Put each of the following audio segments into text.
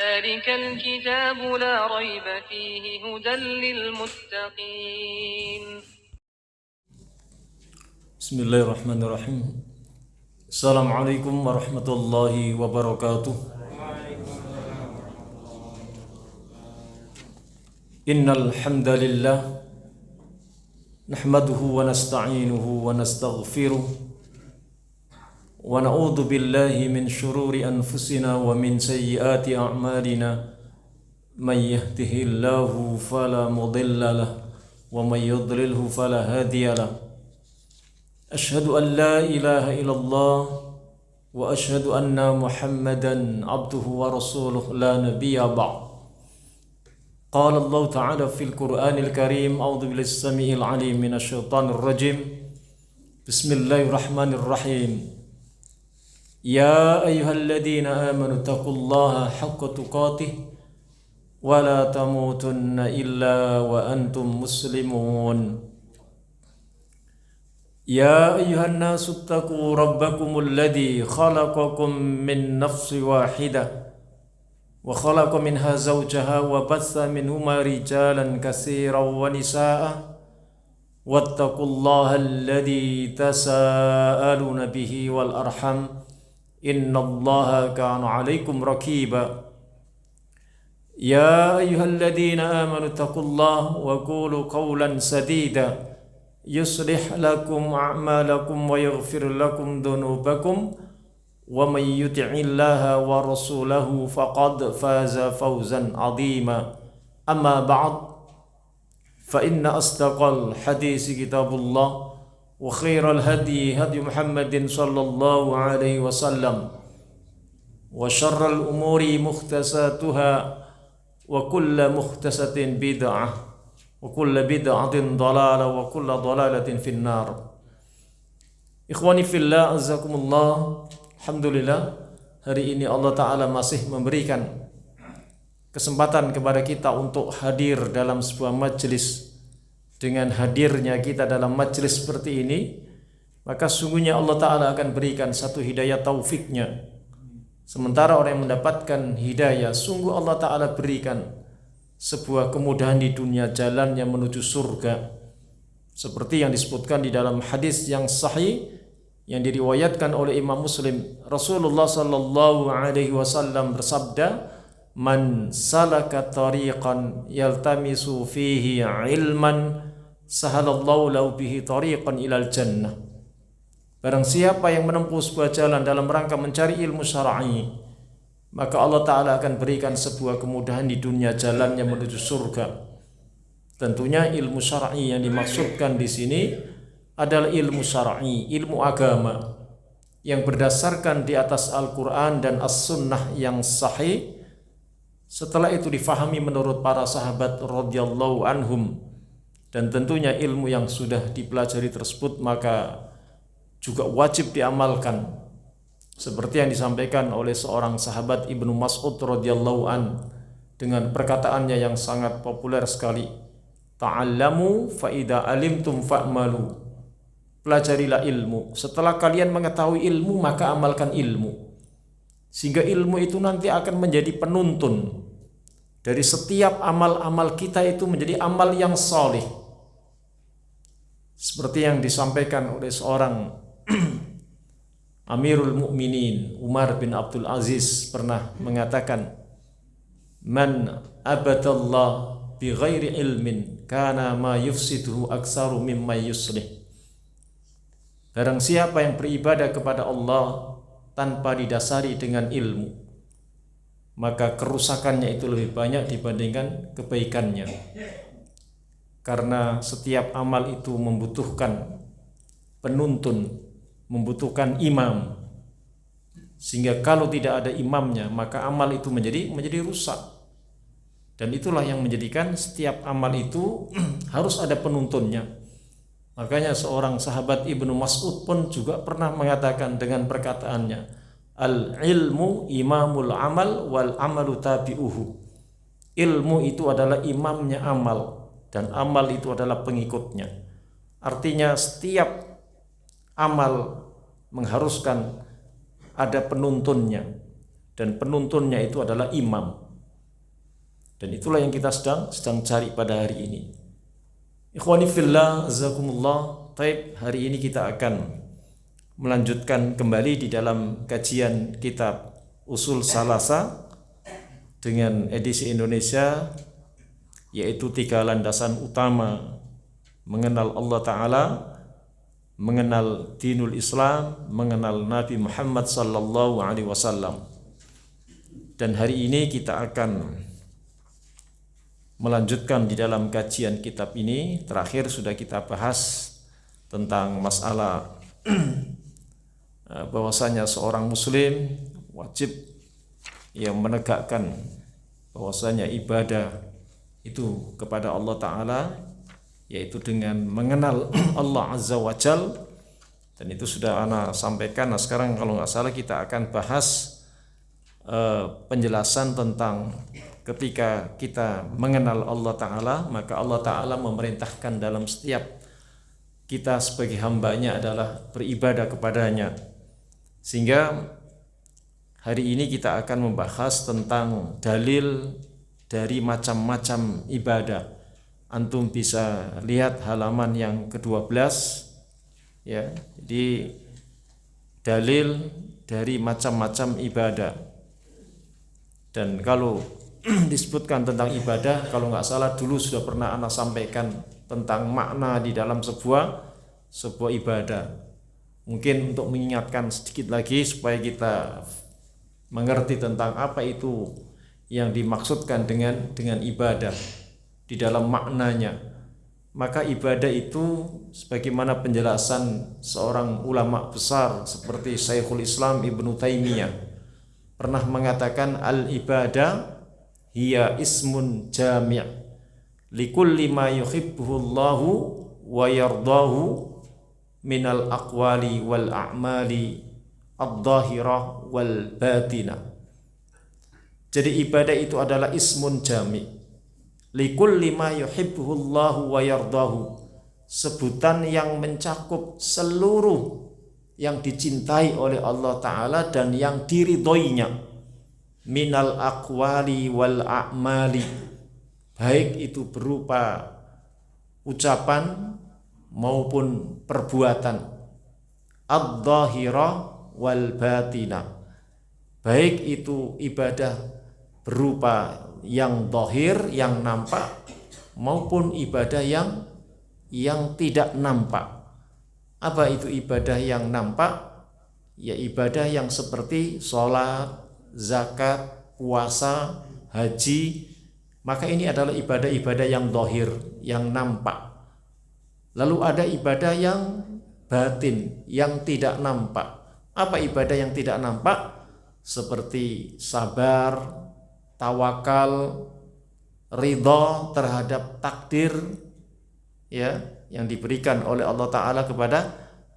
ذلك الكتاب لا ريب فيه هدى للمتقين. بسم الله الرحمن الرحيم. السلام عليكم ورحمة الله وبركاته. إن الحمد لله نحمده ونستعينه ونستغفره ونعوذ بالله من شرور أنفسنا ومن سيئات أعمالنا. من يهده الله فلا مضل له ومن يضلله فلا هادي له. أشهد أن لا إله إلا الله وأشهد أن محمدا عبده ورسوله لا نبي بعد. قال الله تعالى في القرآن الكريم: أعوذ بالله السميع العليم من الشيطان الرجيم. بسم الله الرحمن الرحيم. يا أيها الذين آمنوا اتقوا الله حق تقاته ولا تموتن إلا وأنتم مسلمون. يا أيها الناس اتقوا ربكم الذي خلقكم من نفس واحدة وخلق منها زوجها وبث منهما رجالا كثيرا ونساء واتقوا الله الذي تساءلون به والأرحم إن الله كان عليكم رقيبا. يا أيها الذين آمنوا اتقوا الله وقولوا قولا سديدا يصلح لكم أعمالكم ويغفر لكم ذنوبكم ومن يطع الله ورسوله فقد فاز فوزا عظيما. أما بعد فإن أصدق الحديث كتاب الله وخير الهدي هدي محمد صلى الله عليه وسلم وشر الأمور محدثاتها وكل محدثة بدعة وكل بدعة ضلالة وكل ضلالة في النار. Ikhwani fillah, azakumullah. Alhamdulillah, hari ini Allah Ta'ala masih memberikan kesempatan kepada kita untuk hadir dalam sebuah majelis. Dengan hadirnya kita dalam majelis seperti ini, maka sungguhnya Allah Ta'ala akan berikan satu hidayah taufiknya. Sementara orang yang mendapatkan hidayah, sungguh Allah Ta'ala berikan sebuah kemudahan di dunia, jalannya menuju surga. Seperti yang disebutkan di dalam hadis yang sahih yang diriwayatkan oleh Imam Muslim, Rasulullah sallallahu alaihi wasallam bersabda, "Man salaka tariqan yaltamisu fihi ilman sahalallahu lahu bihi tariqan ilal jannah." Barang siapa yang menempuh sebuah jalan dalam rangka mencari ilmu syar'i, maka Allah Ta'ala akan berikan sebuah kemudahan di dunia, jalannya menuju surga. Tentunya ilmu syar'i yang dimaksudkan di sini adalah ilmu syar'i, ilmu agama yang berdasarkan di atas Al-Quran dan As-Sunnah yang sahih. Setelah itu difahami menurut para sahabat radhiyallahu anhum, dan tentunya ilmu yang sudah dipelajari tersebut maka juga wajib diamalkan, seperti yang disampaikan oleh seorang sahabat Ibnu Mas'ud radhiyallahu an dengan perkataannya yang sangat populer sekali, "Ta'allamu fa idza alimtum fa'malu." Pelajarilah ilmu, setelah kalian mengetahui ilmu maka amalkan ilmu, sehingga ilmu itu nanti akan menjadi penuntun dari setiap amal-amal kita, itu menjadi amal yang salih. Seperti yang disampaikan oleh seorang Amirul Mukminin Umar bin Abdul Aziz pernah mengatakan, "Man abadallah bi ghairi ilmin kana ma yufsiduhu aksaru mimma yuslih." Barang siapa yang beribadah kepada Allah tanpa didasari dengan ilmu, maka kerusakannya itu lebih banyak dibandingkan kebaikannya. Karena setiap amal itu membutuhkan penuntun, membutuhkan imam, sehingga kalau tidak ada imamnya maka amal itu menjadi rusak. Dan itulah yang menjadikan setiap amal itu harus ada penuntunnya. Makanya seorang sahabat Ibnu Mas'ud pun juga pernah mengatakan dengan perkataannya, "Al-ilmu imamul amal wal amalu tabi'uhu." Ilmu itu adalah imamnya amal dan amal itu adalah pengikutnya. Artinya setiap amal mengharuskan ada penuntunnya, dan penuntunnya itu adalah imam. Dan itulah yang kita sedang cari pada hari ini. Ikhwani fillah, azakumullah. Taib, hari ini kita akan melanjutkan kembali di dalam kajian kitab Usul Salasa dengan edisi Indonesia, yaitu 3 landasan utama mengenal Allah Ta'ala, mengenal dinul Islam, mengenal Nabi Muhammad sallallahu alaihi wasallam. Dan hari ini kita akan melanjutkan di dalam kajian kitab ini. Terakhir sudah kita bahas tentang masalah bahwasanya seorang muslim wajib yang menegakkan bahwasanya ibadah itu kepada Allah Ta'ala, yaitu dengan mengenal Allah Azza wa Jal. Dan itu sudah ana sampaikan. Nah sekarang kalau nggak salah kita akan bahas penjelasan tentang ketika kita mengenal Allah Ta'ala, maka Allah Ta'ala memerintahkan dalam setiap kita sebagai hambanya adalah beribadah kepadanya. Sehingga hari ini kita akan membahas tentang dalil dari macam-macam ibadah. Antum bisa lihat halaman yang ke-12 ya. Jadi dalil dari macam-macam ibadah. Dan kalau disebutkan tentang ibadah, kalau nggak salah dulu sudah pernah ana sampaikan tentang makna di dalam sebuah ibadah. Mungkin untuk mengingatkan sedikit lagi supaya kita mengerti tentang apa itu yang dimaksudkan dengan ibadah di dalam maknanya. Maka ibadah itu sebagaimana penjelasan seorang ulama besar seperti Syekhul Islam Ibnu Taimiyah pernah mengatakan, al-ibadah hiya ismun jami' likulli ma yuhibbuhu Allahu wa yardahu minal aqwali wal a'mali ad-dhahirah wal batinah. Jadi ibadah itu adalah ismun jami' likulli ma yuhibbuhu Allahu wa yardahu, sebutan yang mencakup seluruh yang dicintai oleh Allah Ta'ala dan yang diridhoinya, minal aqwali wal a'mali, baik itu berupa ucapan maupun perbuatan, ad-dhahirah wal batinah, baik itu ibadah berupa yang dhahir, yang nampak, maupun ibadah yang tidak nampak. Apa itu ibadah yang nampak? Ya ibadah yang seperti sholat, zakat, puasa, haji. Maka ini adalah ibadah-ibadah yang dhahir, yang nampak. Lalu ada ibadah yang batin, yang tidak nampak. Apa ibadah yang tidak nampak? Seperti sabar, tawakal, ridha terhadap takdir ya yang diberikan oleh Allah Ta'ala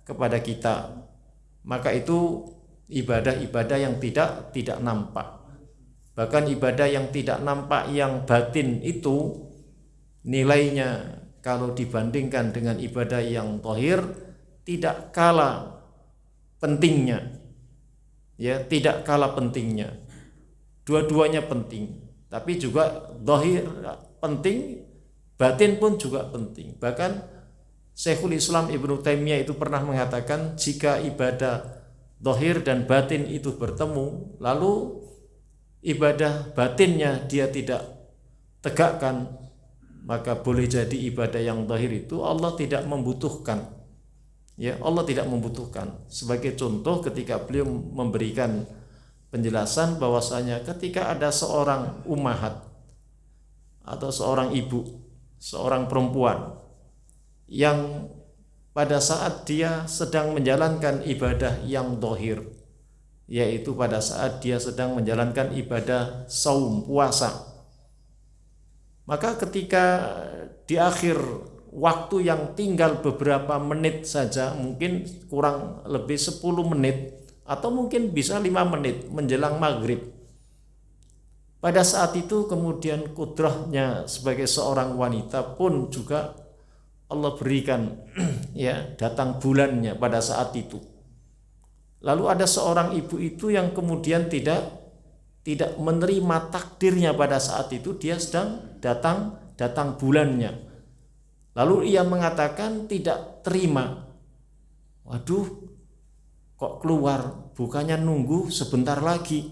kepada kita. Maka itu ibadah-ibadah yang tidak nampak. Bahkan ibadah yang tidak nampak, yang batin itu nilainya kalau dibandingkan dengan ibadah yang zahir tidak kalah pentingnya. Ya, tidak kalah pentingnya. Dua-duanya penting, tapi juga zahir penting, batin pun juga penting. Bahkan Syekhul Islam Ibnu Taimiyah itu pernah mengatakan, jika ibadah zahir dan batin itu bertemu, lalu ibadah batinnya dia tidak tegakkan, maka boleh jadi ibadah yang zahir itu Allah tidak membutuhkan. Ya, Allah tidak membutuhkan. Sebagai contoh, ketika beliau memberikan penjelasan bahwasanya ketika ada seorang ummahat atau seorang ibu, seorang perempuan yang pada saat dia sedang menjalankan ibadah yang zahir, yaitu pada saat dia sedang menjalankan ibadah saum, puasa, maka ketika di akhir waktu yang tinggal beberapa menit saja, mungkin kurang lebih 10 menit atau mungkin bisa 5 menit menjelang maghrib, pada saat itu kemudian kudrahnya sebagai seorang wanita pun juga Allah berikan ya, datang bulannya pada saat itu. Lalu ada seorang ibu itu yang kemudian tidak tidak menerima takdirnya pada saat itu dia sedang datang bulannya. Lalu ia mengatakan tidak terima. Waduh, kok keluar? Bukannya nunggu sebentar lagi,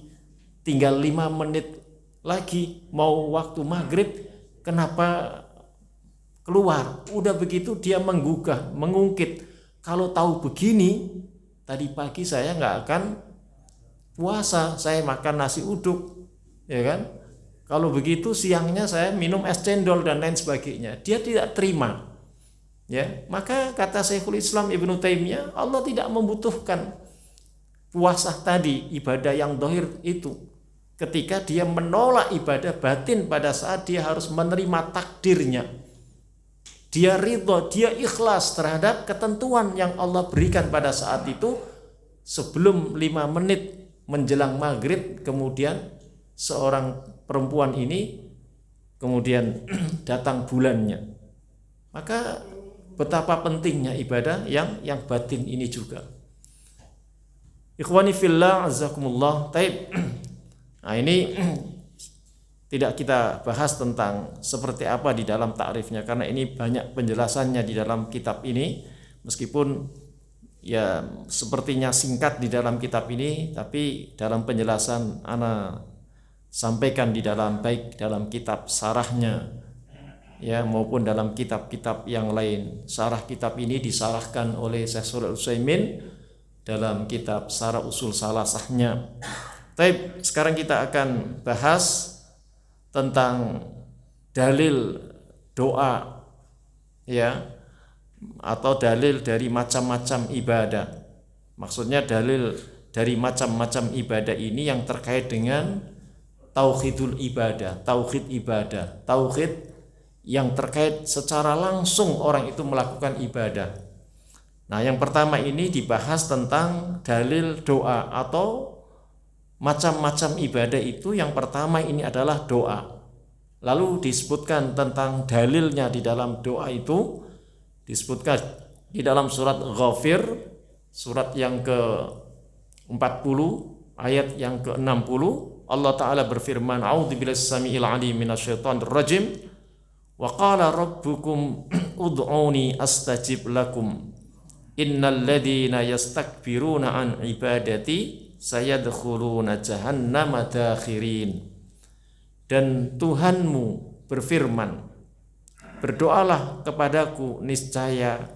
tinggal 5 menit lagi mau waktu maghrib, kenapa keluar? Udah begitu dia menggugah, mengungkit. Kalau tahu begini, tadi pagi saya nggak akan puasa, saya makan nasi uduk, ya kan? Kalau begitu siangnya saya minum es cendol dan lain sebagainya. Dia tidak terima. Ya, maka kata Syekhul Islam Ibnu Taimiyah, Allah tidak membutuhkan puasa tadi, ibadah yang zahir itu. Ketika dia menolak ibadah batin pada saat dia harus menerima takdirnya. Dia ridho, dia ikhlas terhadap ketentuan yang Allah berikan pada saat itu. Sebelum 5 menit menjelang maghrib, kemudian seorang perempuan ini kemudian datang bulannya. Maka betapa pentingnya ibadah yang batin ini juga. Ikhwani fillah azakumullah. Taib. Nah, ini tidak kita bahas tentang seperti apa di dalam takrifnya karena ini banyak penjelasannya di dalam kitab ini, meskipun ya sepertinya singkat di dalam kitab ini, tapi dalam penjelasan ana sampaikan di dalam baik dalam kitab sarahnya ya maupun dalam kitab-kitab yang lain. Sarah kitab ini disarahkan oleh Syekh Shalih Utsaimin dalam kitab Sarah Usul Salasahnya. Baik, sekarang kita akan bahas tentang dalil doa ya, atau dalil dari macam-macam ibadah. Maksudnya dalil dari macam-macam ibadah ini yang terkait dengan tauhidul ibadah, tauhid ibadah, tauhid yang terkait secara langsung orang itu melakukan ibadah. Nah, yang pertama ini dibahas tentang dalil doa atau macam-macam ibadah itu. Yang pertama ini adalah doa. Lalu disebutkan tentang dalilnya di dalam doa itu, disebutkan di dalam surat Ghafir, surat yang ke-40 ayat yang ke-60. Allah Ta'ala berfirman, A'udzubillahi samiil alim minasyaitonir rajim, wa qala rabbukum ud'uni astajib lakum innal ladzina yastakbiruna an ibadati sayadkhuluna jahannama dakhirin. Dan Tuhanmu berfirman, berdoalah kepadaku, niscaya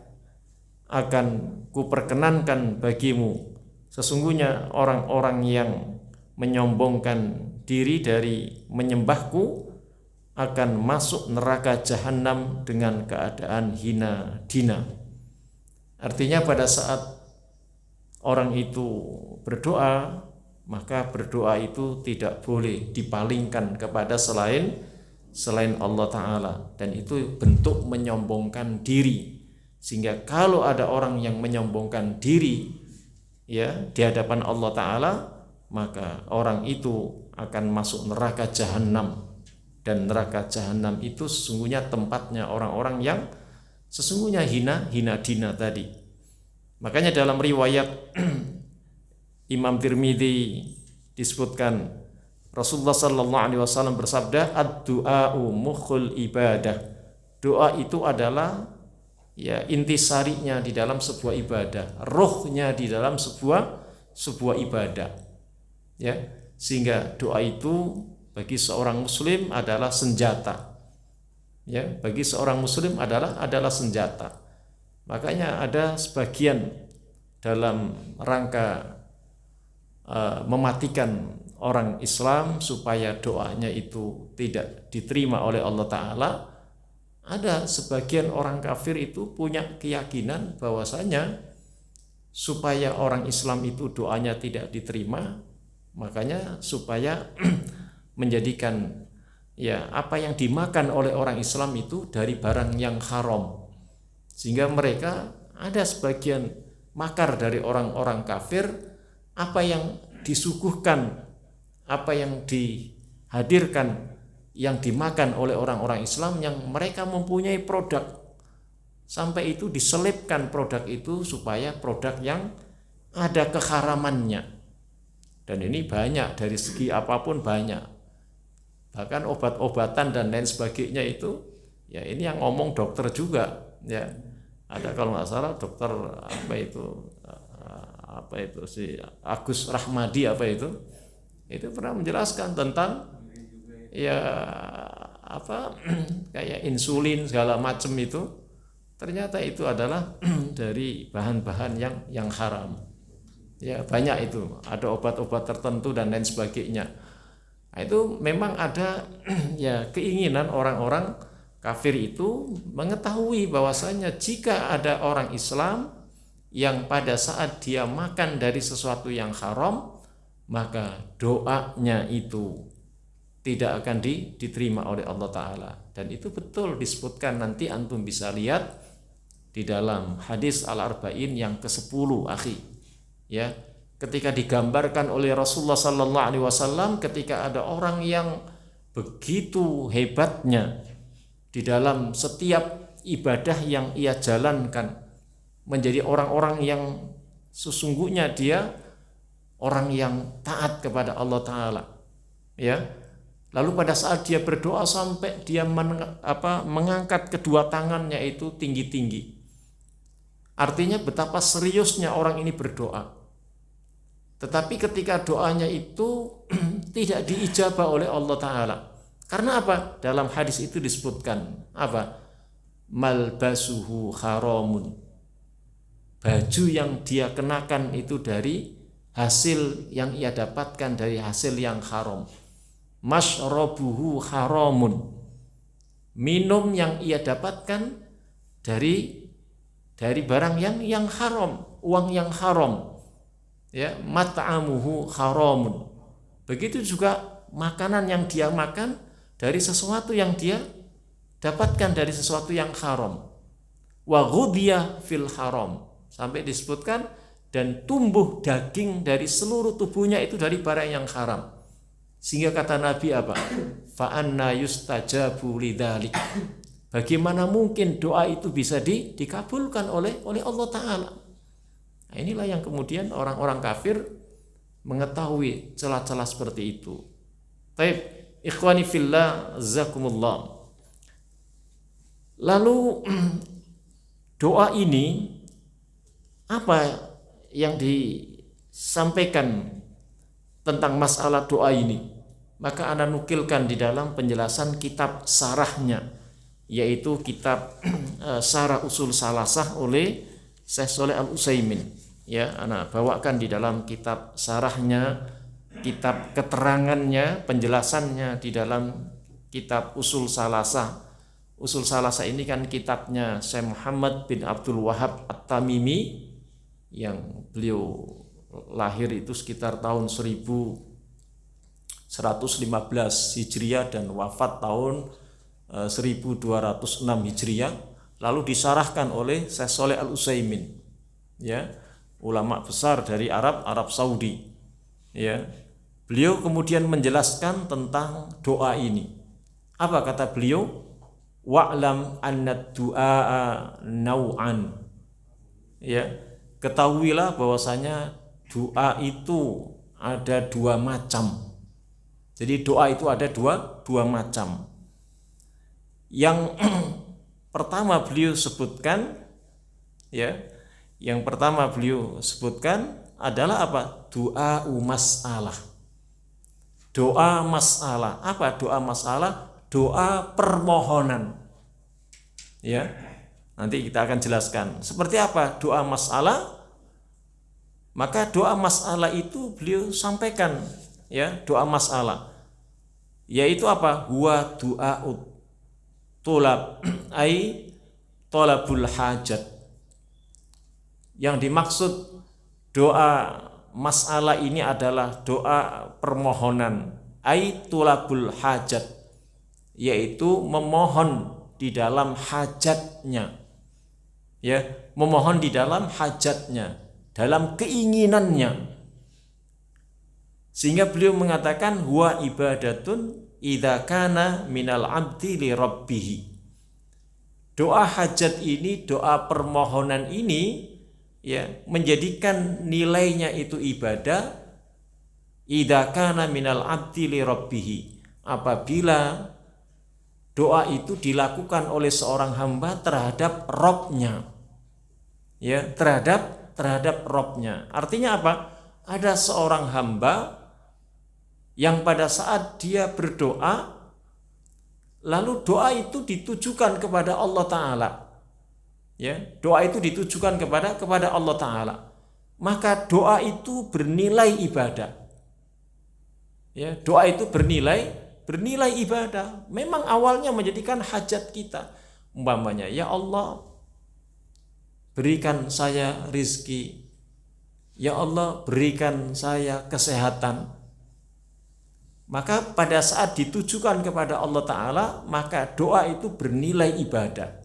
akan kuperkenankan bagimu. Sesungguhnya orang-orang yang menyombongkan diri dari menyembahku akan masuk neraka jahanam dengan keadaan hina dina. Artinya pada saat orang itu berdoa, maka berdoa itu tidak boleh dipalingkan kepada selain Allah Ta'ala, dan itu bentuk menyombongkan diri. Sehingga kalau ada orang yang menyombongkan diri ya di hadapan Allah Ta'ala, maka orang itu akan masuk neraka jahanam. Dan neraka jahanam itu sesungguhnya tempatnya orang-orang yang sesungguhnya hina dina tadi. Makanya dalam riwayat Imam Tirmidzi disebutkan Rasulullah sallallahu alaihi wasallam bersabda, ad-du'a'u mukhul ibadah. Doa itu adalah ya intisarinya di dalam sebuah ibadah, rohnya di dalam sebuah ibadah. Ya, sehingga doa itu bagi seorang muslim adalah senjata. Ya, bagi seorang muslim adalah senjata. Makanya ada sebagian dalam rangka mematikan orang Islam supaya doanya itu tidak diterima oleh Allah Ta'ala. Ada sebagian orang kafir itu punya keyakinan bahwasanya supaya orang Islam itu doanya tidak diterima, makanya supaya menjadikan ya apa yang dimakan oleh orang Islam itu dari barang yang haram. Sehingga mereka ada sebagian makar dari orang-orang kafir, apa yang disuguhkan, apa yang dihadirkan, yang dimakan oleh orang-orang Islam yang mereka mempunyai produk, sampai itu diselipkan produk itu supaya produk yang ada keharamannya. Dan ini banyak, dari segi apapun banyak. Bahkan obat-obatan dan lain sebagainya itu, ya ini yang ngomong dokter juga, ya. Ada kalau nggak salah dokter apa itu si Agus Rahmadi itu pernah menjelaskan tentang ya apa kayak insulin segala macam itu ternyata itu adalah dari bahan-bahan yang haram. Ya banyak itu, ada obat-obat tertentu dan lain sebagainya. Nah, itu memang ada ya keinginan orang-orang kafir itu mengetahui bahwasanya jika ada orang Islam yang pada saat dia makan dari sesuatu yang haram, maka doanya itu tidak akan diterima oleh Allah Ta'ala. Dan itu betul disebutkan, nanti antum bisa lihat di dalam hadis Al-Arba'in yang ke-10 akhi. Ya, ketika digambarkan oleh Rasulullah sallallahu alaihi wasallam ketika ada orang yang begitu hebatnya di dalam setiap ibadah yang ia jalankan, menjadi orang-orang yang sesungguhnya dia orang yang taat kepada Allah Ta'ala, ya. Lalu pada saat dia berdoa sampai dia mengangkat kedua tangannya itu tinggi-tinggi, artinya betapa seriusnya orang ini berdoa. Tetapi ketika doanya itu tidak diijabah oleh Allah Ta'ala. Karena apa? Dalam hadis itu disebutkan apa? Malbasuhu haramun. Baju yang dia kenakan itu dari hasil yang ia dapatkan dari hasil yang haram. Mashrabuhu haramun. Minum yang ia dapatkan dari barang yang haram, uang yang haram. Ya, mat'amuhu haramun. Begitu juga makanan yang dia makan dari sesuatu yang dia dapatkan dari sesuatu yang haram. Wa ghudhiya fil haram. Sampai disebutkan dan tumbuh daging dari seluruh tubuhnya itu dari barang yang haram. Sehingga kata Nabi apa? Fa anna yustajabu lidzalik. Bagaimana mungkin doa itu bisa dikabulkan oleh Allah Ta'ala? Nah, inilah yang kemudian orang-orang kafir mengetahui celah-celah seperti itu. Baik, ikhwani fillah, jazakumullah. Lalu doa ini apa yang disampaikan tentang masalah doa ini? Maka ana nukilkan di dalam penjelasan kitab sarahnya, yaitu kitab Sarah Usul Salasah oleh Syekh Shalih Al-Utsaimin. Ya, ana bawakan di dalam kitab sarahnya, kitab keterangannya, penjelasannya di dalam kitab Usul Salasah. Usul Salasah ini kan kitabnya Syekh Muhammad bin Abdul Wahhab At-Tamimi yang beliau lahir itu sekitar tahun 1115 Hijriah dan wafat tahun 1206 Hijriah, lalu disarahkan oleh Syekh Shalih Al-Utsaimin, ya, ulama besar dari Arab Saudi, ya. Beliau kemudian menjelaskan tentang doa ini. Apa kata beliau? Wa'lam anna du'a nau'an. Ya, ketahuilah bahwasanya doa itu ada dua macam. Jadi doa itu ada dua macam. Yang pertama beliau sebutkan, ya, yang pertama beliau sebutkan adalah apa? Doa masalah. Doa masalah. Apa doa masalah? Doa permohonan. Ya, nanti kita akan jelaskan seperti apa doa masalah. Maka doa masalah itu beliau sampaikan, ya, doa masalah, yaitu apa? Huwa du'a'ut tulab ai tolabul hajat. Yang dimaksud doa masalah ini adalah doa permohonan, ai tulabul hajat, yaitu memohon di dalam hajatnya, ya, memohon di dalam hajatnya, dalam keinginannya. Sehingga beliau mengatakan huwa ibadatun idza kana minal abdi li rabbih. Doa hajat ini, doa permohonan ini, ya, menjadikan nilainya itu ibadah idza kana minal abdi li rabbih, apabila doa itu dilakukan oleh seorang hamba terhadap Rabb-nya. Ya, terhadap Rabb-nya. Artinya apa? Ada seorang hamba yang pada saat dia berdoa, lalu doa itu ditujukan kepada Allah Ta'ala. Ya, doa itu ditujukan kepada Allah Ta'ala. Maka doa itu bernilai ibadah. Ya, doa itu bernilai ibadah. Memang awalnya menjadikan hajat kita. Umpamanya, ya Allah, berikan saya rizki. Ya Allah, berikan saya kesehatan. Maka pada saat ditujukan kepada Allah Ta'ala, maka doa itu bernilai ibadah.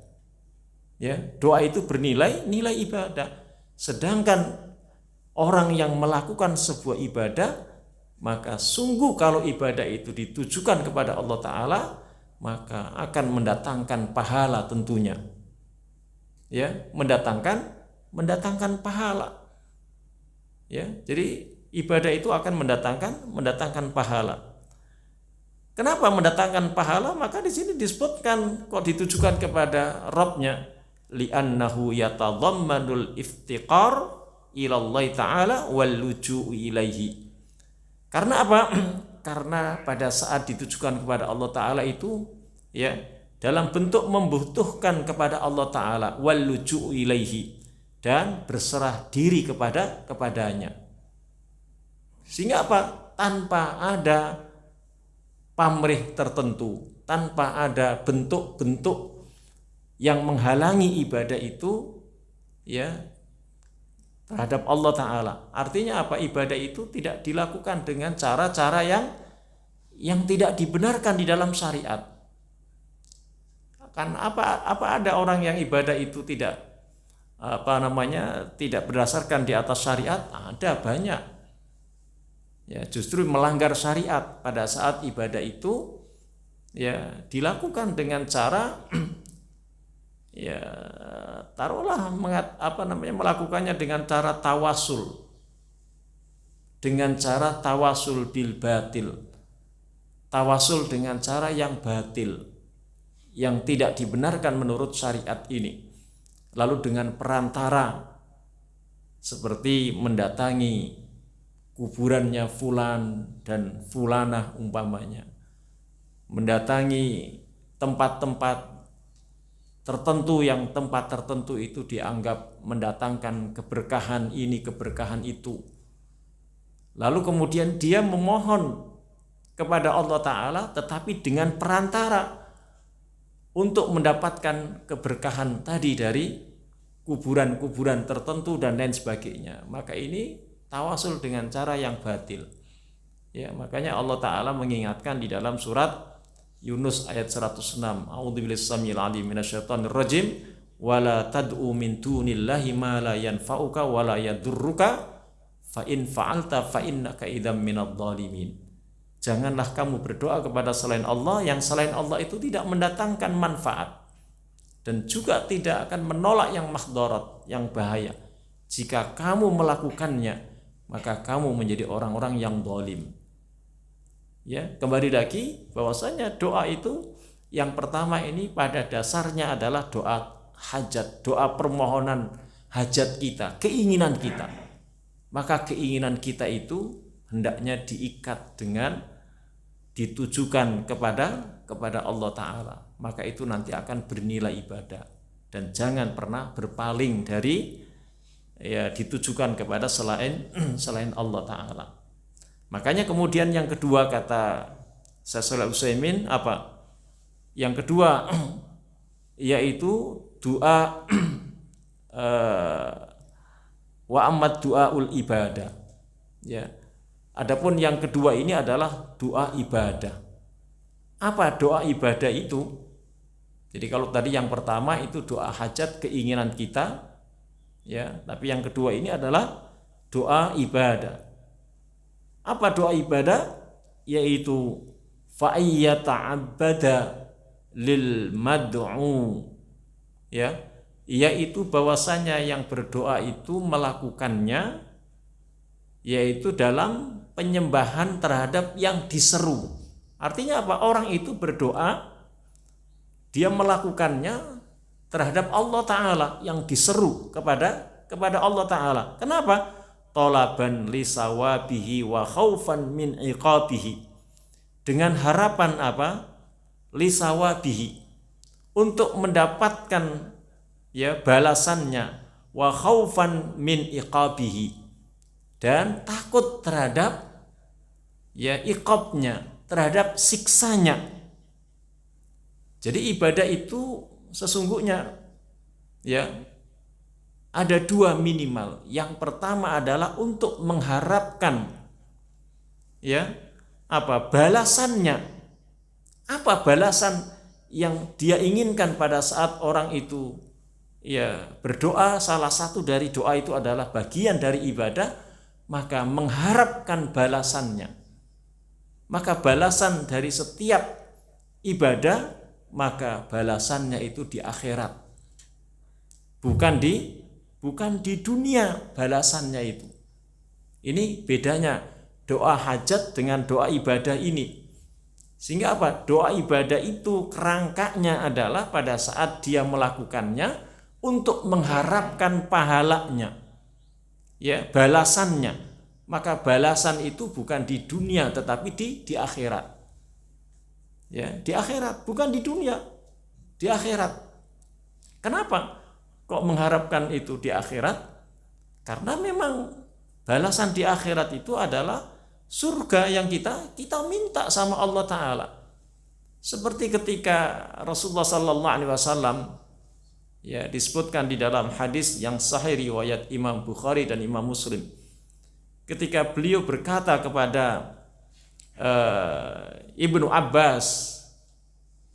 Ya, doa itu bernilai ibadah. Sedangkan orang yang melakukan sebuah ibadah, maka sungguh kalau ibadah itu ditujukan kepada Allah Ta'ala, maka akan mendatangkan pahala tentunya. Ya, mendatangkan pahala. Ya, jadi ibadah itu akan mendatangkan pahala. Kenapa mendatangkan pahala? Maka di sini disebutkan kok ditujukan kepada Rabb-nya, li'annahu yatadhammanul iftiqar ila Allah Ta'ala wal luju'u ilaihi. Karena apa? Karena pada saat ditujukan kepada Allah Ta'ala itu, ya, dalam bentuk membutuhkan kepada Allah Ta'ala wal luju'u ilaihi, dan berserah diri kepadanya. Sehingga apa? Tanpa ada pamrih tertentu, tanpa ada bentuk-bentuk yang menghalangi ibadah itu, ya, terhadap Allah Ta'ala. Artinya apa? Ibadah itu tidak dilakukan dengan cara-cara yang tidak dibenarkan di dalam syariat. Kan apa ada orang yang ibadah itu tidak tidak berdasarkan di atas syariat? Ada banyak. Ya, justru melanggar syariat pada saat ibadah itu, ya, dilakukan dengan cara ya, taruhlah melakukannya dengan cara tawasul, dengan cara tawasul bil batil, tawasul dengan cara yang batil, yang tidak dibenarkan menurut syariat ini, lalu dengan perantara seperti mendatangi kuburannya fulan dan fulanah umpamanya, mendatangi tempat-tempat tertentu yang tempat tertentu itu dianggap mendatangkan keberkahan ini, keberkahan itu. Lalu kemudian dia memohon kepada Allah Ta'ala tetapi dengan perantara untuk mendapatkan keberkahan tadi dari kuburan-kuburan tertentu dan lain sebagainya. Maka ini tawasul dengan cara yang batil. Ya, makanya Allah Ta'ala mengingatkan di dalam surat Yunus ayat 106, a'udzubillahi samil alim minasyaitonir rajim, wala tad'u min dunillahi ma la yanfa'uka wa la yadurruka fa in fa'alta fa innaka idzam minadh dhalimin. Janganlah kamu berdoa kepada selain Allah, yang selain Allah itu tidak mendatangkan manfaat dan juga tidak akan menolak yang mahdarat, yang bahaya. Jika kamu melakukannya, maka kamu menjadi orang-orang yang zalim. Ya, kembali lagi bahwasanya doa itu yang pertama ini pada dasarnya adalah doa hajat, doa permohonan hajat kita, keinginan kita. Maka keinginan kita itu hendaknya diikat dengan ditujukan kepada Allah Ta'ala. Maka itu nanti akan bernilai ibadah, dan jangan pernah berpaling dari, ya, ditujukan kepada selain Allah Ta'ala. Makanya kemudian yang kedua kata Syekh Shalih Utsaimin apa? Yang kedua yaitu doa wa amad du'aul ibadah. Ya. Adapun yang kedua ini adalah doa ibadah. Apa doa ibadah itu? Jadi kalau tadi yang pertama itu doa hajat, keinginan kita, ya, tapi yang kedua ini adalah doa ibadah. Apa doa ibadah? Yaitu fa'iyyata'abbada lil mad'u, ya, yaitu bahwasanya yang berdoa itu melakukannya yaitu dalam penyembahan terhadap yang diseru. Artinya apa? Orang itu berdoa, dia melakukannya terhadap Allah Ta'ala yang diseru kepada Allah Ta'ala. Kenapa? Tolaban li sawabihi wa khaufan min iqabihi. Dengan harapan apa? Li sawabihi, untuk mendapatkan ya balasannya, wa khaufan min iqabihi, dan takut terhadap ya iqabnya, terhadap siksanya. Jadi ibadah itu sesungguhnya ya ada dua minimal. Yang pertama adalah untuk mengharapkan ya apa balasannya. Apa balasan yang dia inginkan pada saat orang itu ya berdoa? Salah satu dari doa itu adalah bagian dari ibadah, maka mengharapkan balasannya. Maka balasan dari setiap ibadah, maka balasannya itu di akhirat. Bukan di dunia balasannya itu. Ini bedanya doa hajat dengan doa ibadah ini. Sehingga apa? Doa ibadah itu kerangkanya adalah pada saat dia melakukannya untuk mengharapkan pahalanya. Ya, balasannya. Maka balasan itu bukan di dunia tetapi di akhirat. Ya, di akhirat, bukan di dunia. Di akhirat. Kenapa kok mengharapkan itu di akhirat? Karena memang balasan di akhirat itu adalah surga yang kita minta sama Allah Ta'ala. Seperti ketika Rasulullah Sallallahu Alaihi Wasallam ya disebutkan di dalam hadis yang sahih riwayat Imam Bukhari dan Imam Muslim, ketika beliau berkata kepada Ibnu Abbas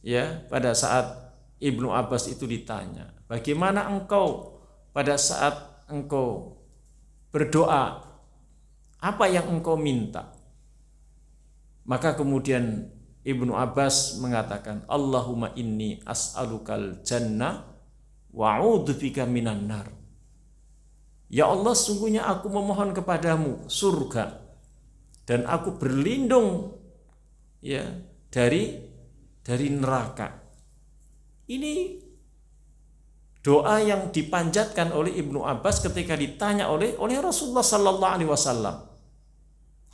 ya, pada saat Ibnu Abbas itu ditanya, bagaimana engkau pada saat engkau berdoa, apa yang engkau minta? Maka kemudian Ibnu Abbas mengatakan, Allahumma inni as'alukal jannah wa a'udzubika minan nar. Ya Allah, sungguhnya aku memohon kepadamu surga dan aku berlindung ya dari neraka. Ini doa yang dipanjatkan oleh Ibnu Abbas ketika ditanya oleh Rasulullah Sallallahu Alaihi Wasallam.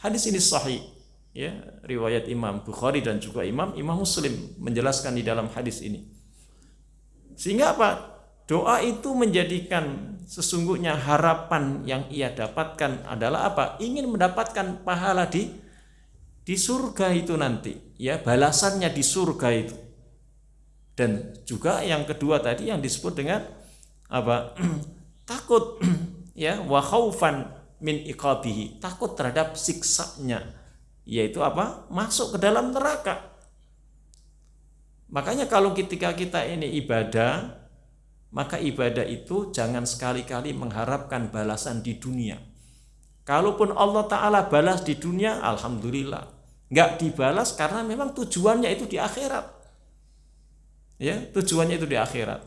Hadis ini sahih, ya, riwayat Imam Bukhari dan juga Imam Muslim menjelaskan di dalam hadis ini. Sehingga apa? Doa itu menjadikan sesungguhnya harapan yang ia dapatkan adalah apa? Ingin mendapatkan pahala di surga itu nanti, ya, balasannya di surga itu. Dan juga yang kedua tadi yang disebut dengan apa? Takut, ya, wa khaufan min iqabihi, takut terhadap siksanya, yaitu apa? Masuk ke dalam neraka. Makanya kalau ketika kita ini ibadah, maka ibadah itu jangan sekali-kali mengharapkan balasan di dunia. Kalaupun Allah Ta'ala balas di dunia, alhamdulillah. Enggak dibalas karena memang tujuannya itu di akhirat. Ya, tujuannya itu di akhirat.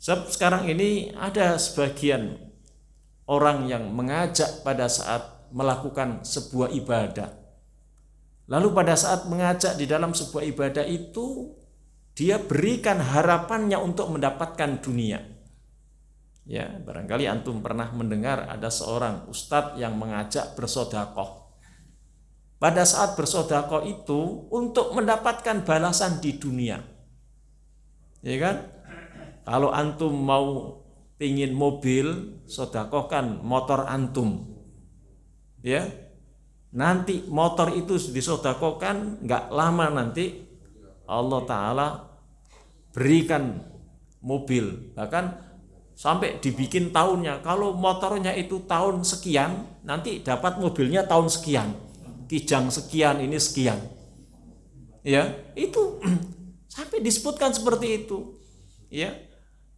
Sebab sekarang ini ada sebagian orang yang mengajak pada saat melakukan sebuah ibadah. Lalu pada saat mengajak di dalam sebuah ibadah itu, dia berikan harapannya untuk mendapatkan dunia. Ya, barangkali antum pernah mendengar ada seorang ustadz yang mengajak bersedekah. Pada saat bersedekah itu untuk mendapatkan balasan di dunia. Ya kan? Kalau antum mau pingin mobil, sedekahkan motor antum. Ya. Nanti motor itu disedekahkan, enggak lama nanti Allah Ta'ala berikan mobil. Bahkan sampai dibikin tahunnya. Kalau motornya itu tahun sekian, nanti dapat mobilnya tahun sekian. Kijang sekian, ini sekian. Ya, itu sampai disebutkan seperti itu. Ya.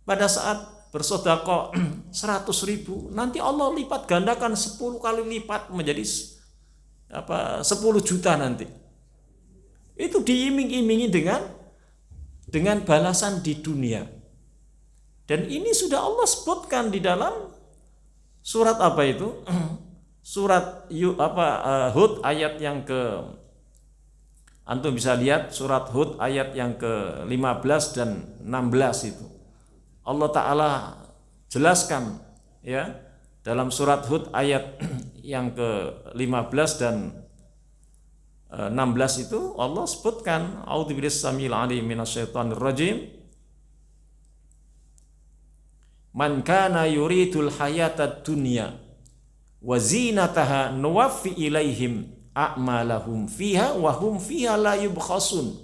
Pada saat bersedekah 100.000, nanti Allah lipat gandakan 10 kali lipat menjadi 10 juta nanti. Itu diiming-imingi dengan balasan di dunia. Dan ini sudah Allah sebutkan di dalam surat apa itu? surat Hud ayat yang ke, antum bisa lihat surat Hud ayat yang ke-15 dan 16 itu. Allah Ta'ala jelaskan ya dalam surat Hud ayat yang ke-15 dan 16 itu Allah sebutkan a'udzubillahi samil alim minasyaitonir rajim. Man kana yuridul hayatad dunya wa zinataha nuwaffi ilaihim a'malahum fiha wa hum fiha la yubkhasun.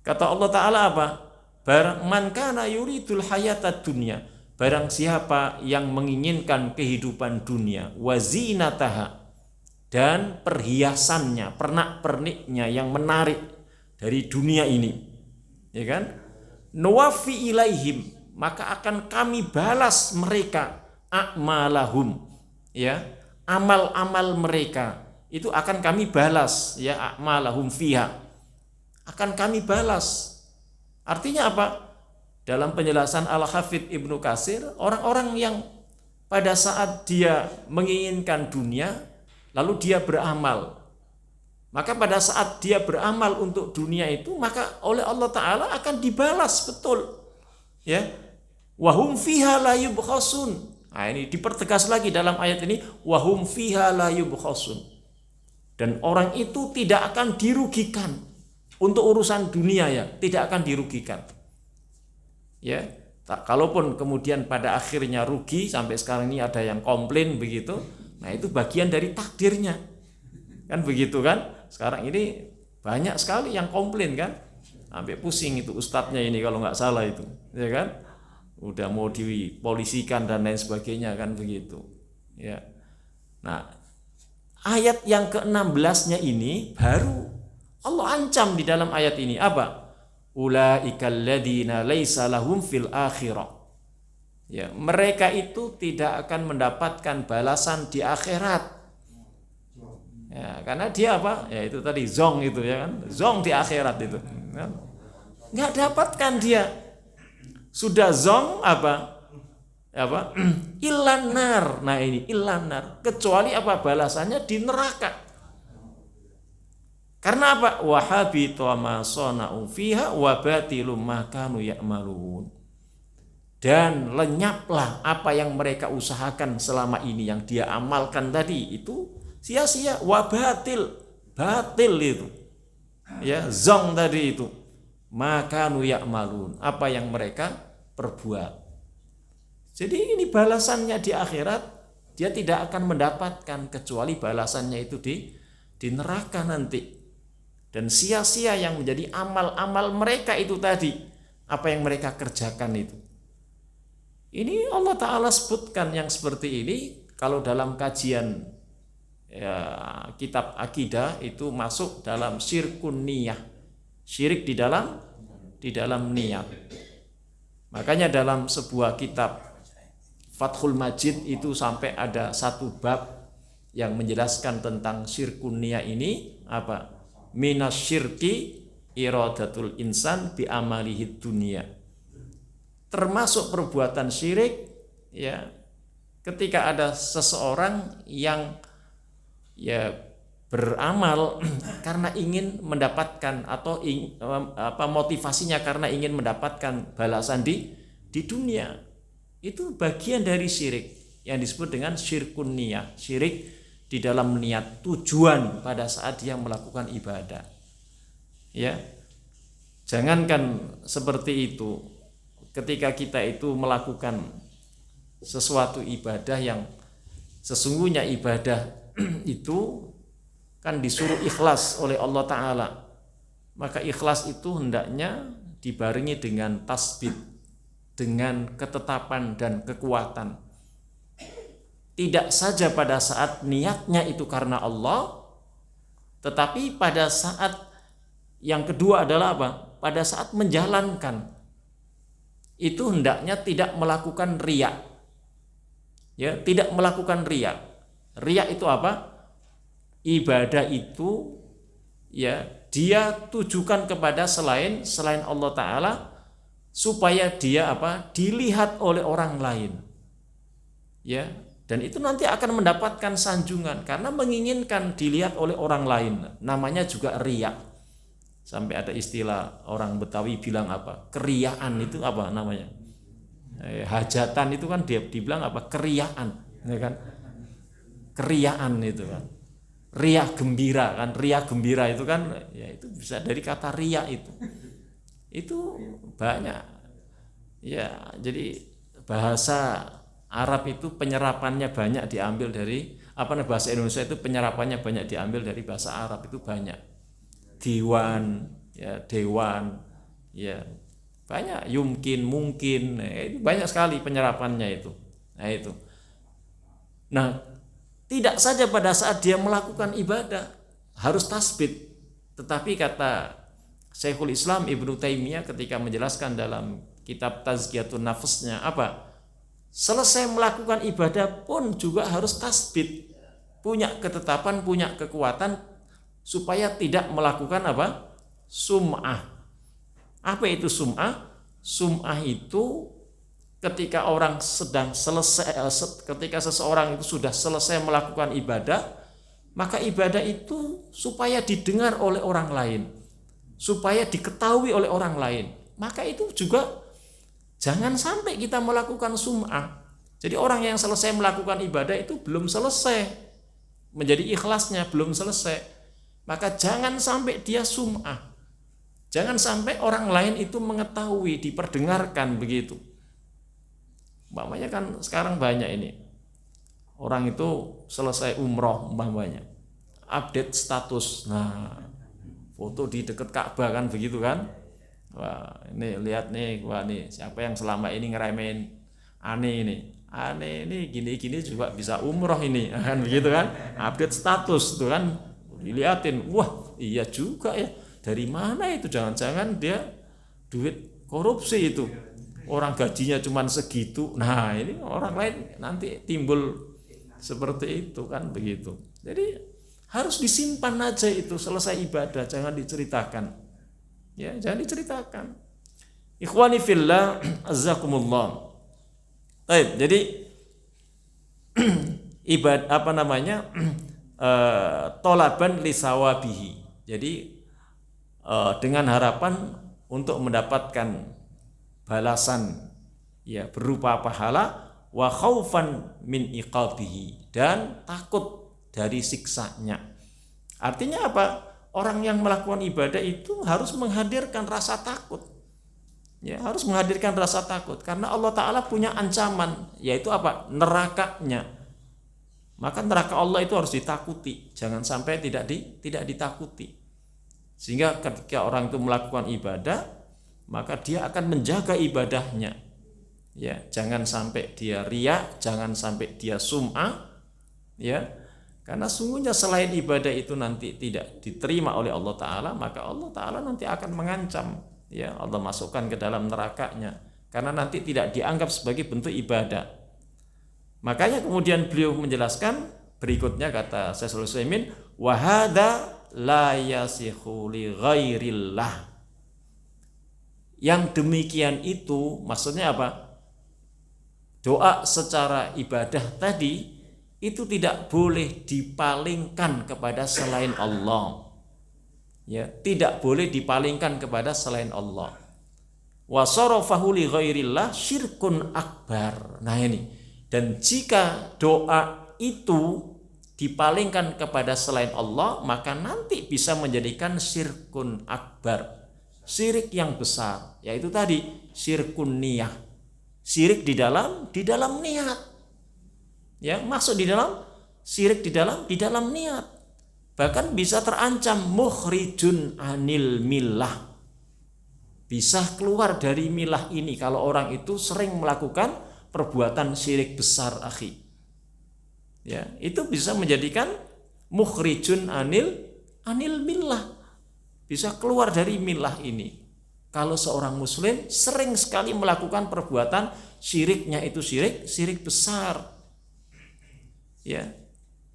Kata Allah Ta'ala apa? Man kana yuridul hayatad dunya, barang siapa yang menginginkan kehidupan dunia, wa zinataha, dan perhiasannya, pernak-perniknya yang menarik dari dunia ini, ya kan? Nuwaffi ilaihim, maka akan kami balas mereka a'malahum, ya, amal-amal mereka itu akan kami balas, ya, a'malahum fiha, akan kami balas. Artinya apa? Dalam penjelasan Al-Hafidz Ibnu Katsir, orang-orang yang pada saat dia menginginkan dunia lalu dia beramal, maka pada saat dia beramal untuk dunia itu, maka oleh Allah Ta'ala akan dibalas betul, ya. Wahum fiha la yubkhasun. Nah, ini dipertegas lagi dalam ayat ini, wahum fiha la yubkhasun. Dan orang itu tidak akan dirugikan untuk urusan dunia, ya, tidak akan dirugikan. Ya, kalaupun kemudian pada akhirnya rugi, sampai sekarang ini ada yang komplain begitu, nah itu bagian dari takdirnya, kan begitu kan? Sekarang ini banyak sekali yang komplain kan, sampai pusing itu ustadznya ini kalau nggak salah itu, ya kan? Udah mau dipolisikan dan lain sebagainya kan begitu, ya. Nah, ayat yang ke-16-nya ini baru Allah ancam di dalam ayat ini apa? Ulaikal ladzina laisa lahum fil akhirah. Ya, mereka itu tidak akan mendapatkan balasan di akhirat. Ya, karena dia apa? Ya itu tadi zong itu, ya kan? Zong di akhirat itu. Nggak dapatkan dia. Sudah zong apa? Apa? Ilanar. Nah ini ilanar. Kecuali apa? Balasannya di neraka. Karena apa? Wahabita ma sana'u fiha wa batilum ma kanu ya'malun. Dan lenyaplah apa yang mereka usahakan selama ini, yang dia amalkan tadi itu sia-sia, wa batil itu. Ya, zong tadi itu. Ma kanu ya'malun, apa yang mereka perbuat. Jadi ini balasannya di akhirat, dia tidak akan mendapatkan kecuali balasannya itu di neraka nanti. Dan sia-sia yang menjadi amal-amal mereka itu tadi, apa yang mereka kerjakan itu. Ini Allah Ta'ala sebutkan yang seperti ini. Kalau dalam kajian ya, kitab akidah itu masuk dalam syirkun niyah, syirik di dalam niat. Makanya dalam sebuah kitab Fathul Majid itu sampai ada satu bab yang menjelaskan tentang syirkun niyah ini apa? Minasyirki iradatul insan bi amalihi dunia. Termasuk perbuatan syirik, ya, ketika ada seseorang yang ya beramal karena ingin mendapatkan atau motivasinya karena ingin mendapatkan balasan di dunia. Itu bagian dari syirik yang disebut dengan syirkun niyah, syirik di dalam niat, tujuan pada saat dia melakukan ibadah. Ya. Jangankan seperti itu, ketika kita itu melakukan sesuatu ibadah yang sesungguhnya ibadah itu kan disuruh ikhlas oleh Allah Ta'ala, maka ikhlas itu hendaknya dibarengi dengan tasbih, dengan ketetapan dan kekuatan. Tidak saja pada saat niatnya itu karena Allah, tetapi pada saat yang kedua adalah apa? Pada saat menjalankan itu hendaknya tidak melakukan riya. Ya, tidak melakukan riya. Riya itu apa? Ibadah itu ya dia tujukan kepada selain Allah Ta'ala supaya dia apa? Dilihat oleh orang lain. Ya, Dan itu nanti akan mendapatkan sanjungan karena menginginkan dilihat oleh orang lain. Namanya juga riya. Sampai ada istilah orang Betawi bilang apa? Keriaan itu apa namanya? Hajatan itu kan dia dibilang apa? Keriaan, ya kan? Keriaan itu kan. Riya gembira kan? Riya gembira itu kan ya itu bisa dari kata riya itu. Itu banyak. Ya, jadi bahasa Arab itu penyerapannya banyak diambil dari bahasa Indonesia itu penyerapannya banyak diambil dari bahasa Arab itu banyak. Diwan, ya dewan, ya banyak mungkin, itu banyak sekali penyerapannya itu. Nah itu. Nah, tidak saja pada saat dia melakukan ibadah harus tasbih, tetapi kata Syekhul Islam Ibnu Taimiyah ketika menjelaskan dalam kitab Tazkiyatun Nafsnya apa? Selesai melakukan ibadah pun juga harus tasbih, punya ketetapan, punya kekuatan supaya tidak melakukan apa? Sum'ah. Apa itu sum'ah? Sum'ah itu ketika orang sedang selesai, ketika seseorang itu sudah selesai melakukan ibadah, maka ibadah itu supaya didengar oleh orang lain, supaya diketahui oleh orang lain. Maka itu juga jangan sampai kita melakukan sum'ah. Jadi orang yang selesai melakukan ibadah itu belum selesai, menjadi ikhlasnya belum selesai. Maka jangan sampai dia sum'ah. Jangan sampai orang lain itu mengetahui, diperdengarkan begitu. Umpamanya kan sekarang banyak ini. Orang itu selesai umroh umpamanya, update status. Nah, foto di dekat Ka'bah kan begitu kan? Wah, ini lihat nih, wah nih siapa yang selama ini ngeremehin aneh ini gini-gini juga bisa umroh ini, kan begitu kan? Update status tuh kan, dilihatin, wah iya juga ya, dari mana itu? Jangan-jangan dia duit korupsi itu, orang gajinya cuma segitu. Nah ini orang lain nanti timbul seperti itu kan begitu. Jadi harus disimpan aja itu, selesai ibadah jangan diceritakan. Ya, jangan diceritakan. Ikhwani fillah, azzakumullah. Baik, jadi tolaban lisawabihi. Jadi dengan harapan untuk mendapatkan balasan ya berupa pahala, wa khaufan min iqabihi, dan takut dari siksanya. Artinya apa? Orang yang melakukan ibadah itu harus menghadirkan rasa takut. Ya, harus menghadirkan rasa takut karena Allah Ta'ala punya ancaman, yaitu apa? Nerakanya. Maka neraka Allah itu harus ditakuti, jangan sampai tidak ditakuti. Sehingga ketika orang itu melakukan ibadah, maka dia akan menjaga ibadahnya. Ya, jangan sampai dia riya, jangan sampai dia sum'ah, ya. Karena sungguhnya selain ibadah itu nanti tidak diterima oleh Allah Ta'ala, maka Allah Ta'ala nanti akan mengancam, ya, Allah masukkan ke dalam nerakanya, karena nanti tidak dianggap sebagai bentuk ibadah. Makanya kemudian beliau menjelaskan berikutnya, kata Syekhul Utsaimin, wa hadza la yasihu li ghairillah. Yang demikian itu maksudnya apa? Doa secara ibadah tadi itu tidak boleh dipalingkan kepada selain Allah. Ya, tidak boleh dipalingkan kepada selain Allah. Wa sarafahu li ghairillah syirkun akbar. Nah ini, dan jika doa itu dipalingkan kepada selain Allah, maka nanti bisa menjadikan syirkun akbar, syirik yang besar, yaitu tadi syirkun niyah, syirik di dalam niat. Ya, masuk di dalam syirik di dalam niat. Bahkan bisa terancam mukhrijun anil millah. Bisa keluar dari milah ini kalau orang itu sering melakukan perbuatan syirik besar, akhi. Ya, itu bisa menjadikan mukhrijun anil millah. Bisa keluar dari milah ini. Kalau seorang muslim sering sekali melakukan perbuatan syiriknya itu syirik besar. Ya,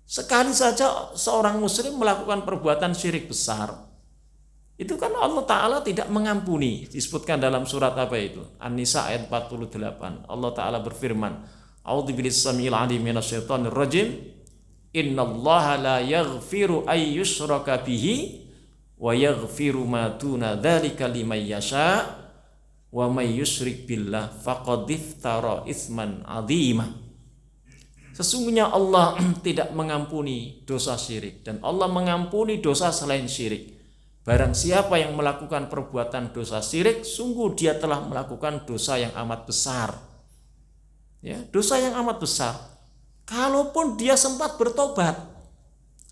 sekali saja seorang muslim melakukan perbuatan syirik besar, itu kan Allah Ta'ala tidak mengampuni. Disebutkan dalam surat apa itu? An-Nisa ayat 48. Allah Ta'ala berfirman, A'udzubillahi samil alim minasyaitonir rajim. Innallaha la yaghfiru ay yushraka bihi wa yaghfiru ma duna dzalika liman yasha wa may yusyrik billah faqad iftara itsman 'adzima. Sesungguhnya Allah tidak mengampuni dosa syirik dan Allah mengampuni dosa selain syirik. Barang siapa yang melakukan perbuatan dosa syirik, sungguh dia telah melakukan dosa yang amat besar. Ya, dosa yang amat besar. Kalaupun dia sempat bertobat,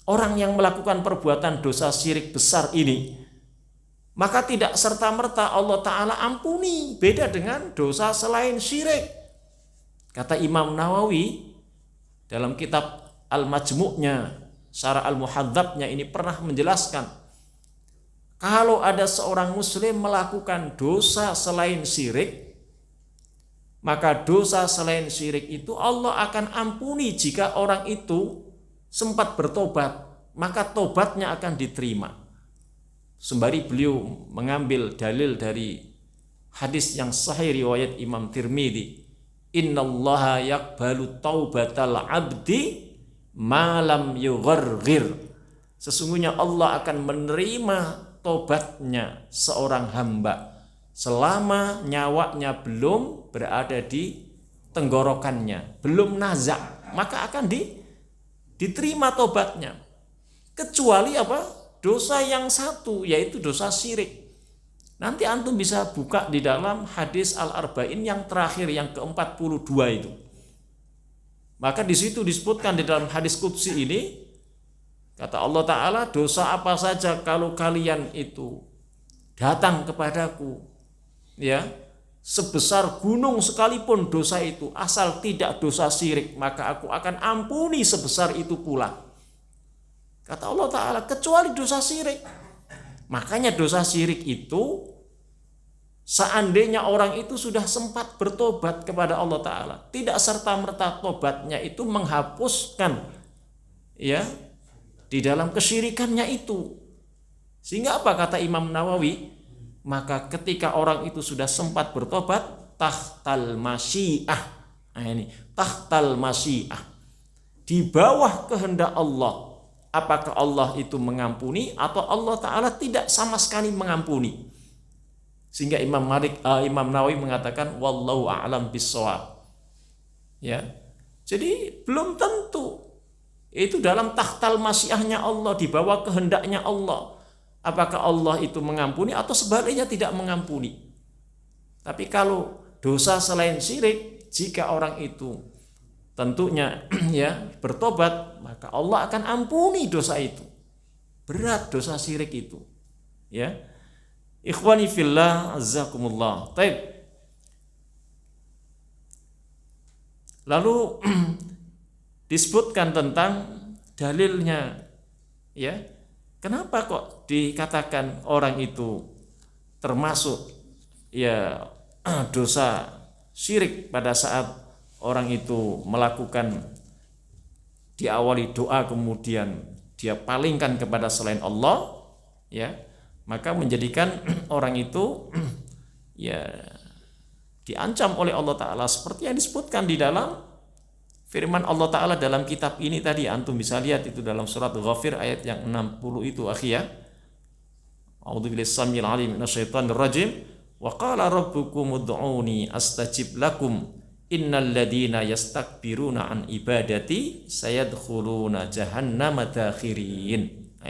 orang yang melakukan perbuatan dosa syirik besar ini, maka tidak serta-merta Allah Ta'ala ampuni. Beda dengan dosa selain syirik. Kata Imam Nawawi dalam kitab Al-Majmu'nya, Syarah Al-Muhadzabnya ini pernah menjelaskan, kalau ada seorang muslim melakukan dosa selain syirik, maka dosa selain syirik itu Allah akan ampuni jika orang itu sempat bertobat, maka tobatnya akan diterima. Sembari beliau mengambil dalil dari hadis yang sahih riwayat Imam Tirmidzi, innallaha yaqbalu taubatal abdi ma lam yugharghir. Sesungguhnya Allah akan menerima tobatnya seorang hamba selama nyawanya belum berada di tenggorokannya, belum nazak, maka akan diterima tobatnya. Kecuali apa? Dosa yang satu, yaitu dosa syirik. Nanti antum bisa buka di dalam hadis Al-Arba'in yang terakhir, yang ke-42 itu. Maka di situ disebutkan di dalam hadis qudsi ini, kata Allah Ta'ala, dosa apa saja kalau kalian itu datang kepadaku, ya, sebesar gunung sekalipun dosa itu, asal tidak dosa syirik, maka aku akan ampuni sebesar itu pula. Kata Allah Ta'ala, kecuali dosa syirik. Makanya dosa syirik itu, seandainya orang itu sudah sempat bertobat kepada Allah Ta'ala, tidak serta-merta tobatnya itu menghapuskan, ya, di dalam kesyirikannya itu. Sehingga apa kata Imam Nawawi? Maka ketika orang itu sudah sempat bertobat, tahtal masyiah. Nah ini, tahtal masyiah. Di bawah kehendak Allah. Apakah Allah itu mengampuni atau Allah Ta'ala tidak sama sekali mengampuni. Sehingga Imam Nawawi mengatakan wallahu a'lam bissawab. Ya. Jadi belum tentu. Itu dalam tahtal masyiahnya Allah, di bawah kehendaknya Allah. Apakah Allah itu mengampuni atau sebaliknya tidak mengampuni. Tapi kalau dosa selain syirik, jika orang itu tentunya ya bertobat, maka Allah akan ampuni dosa itu. Berat dosa syirik itu. Ya. Ikhwani fillah azzakumullah. Baik. Lalu disebutkan tentang dalilnya, ya. Kenapa kok dikatakan orang itu termasuk ya dosa syirik pada saat orang itu melakukan, diawali doa kemudian dia palingkan kepada selain Allah, ya, maka menjadikan orang itu ya diancam oleh Allah Ta'ala seperti yang disebutkan di dalam firman Allah Ta'ala dalam kitab ini tadi. Antum bisa lihat itu dalam surat Ghafir ayat yang 60 itu, akhi ya. A'udzubillahi samil alim minasyaitonir rajim. Wa qala rabbukum ud'uni astajib lakum innal ladzina yastakbiruna an ibadati sayadkhuluna jahannama dakhirin. Nah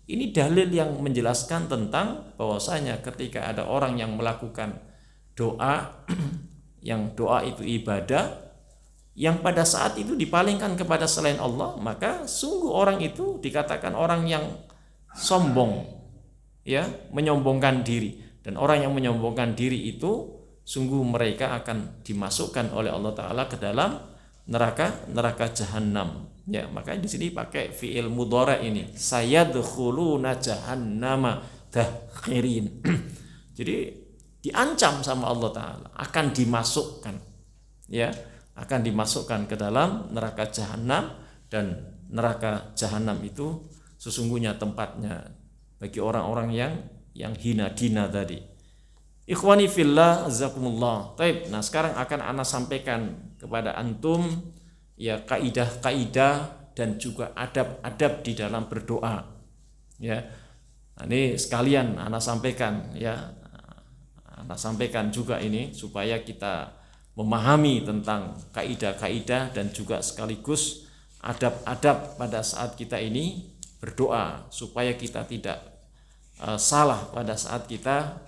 ini dalil yang menjelaskan tentang bahwasanya ketika ada orang yang melakukan doa yang doa itu ibadah, yang pada saat itu dipalingkan kepada selain Allah, maka sungguh orang itu dikatakan orang yang sombong, ya, menyombongkan diri. Dan orang yang menyombongkan diri itu sungguh mereka akan dimasukkan oleh Allah Ta'ala ke dalam neraka jahanam. Ya, makanya di sini pakai fi'il mudhari ini, sayadkhuluna jahannama dakhirin. Jadi diancam sama Allah Ta'ala akan dimasukkan, ya, akan dimasukkan ke dalam neraka jahanam. Dan neraka jahanam itu sesungguhnya tempatnya bagi orang-orang yang hina dina tadi. Ikhwani fillah, azakumullah. Taib. Nah, sekarang akan ana sampaikan kepada antum ya kaidah-kaidah dan juga adab-adab di dalam berdoa. Ya. Nah, ini sekalian ana sampaikan ya. Ana sampaikan juga ini supaya kita memahami tentang kaidah-kaidah dan juga sekaligus adab-adab pada saat kita ini berdoa supaya kita tidak salah pada saat kita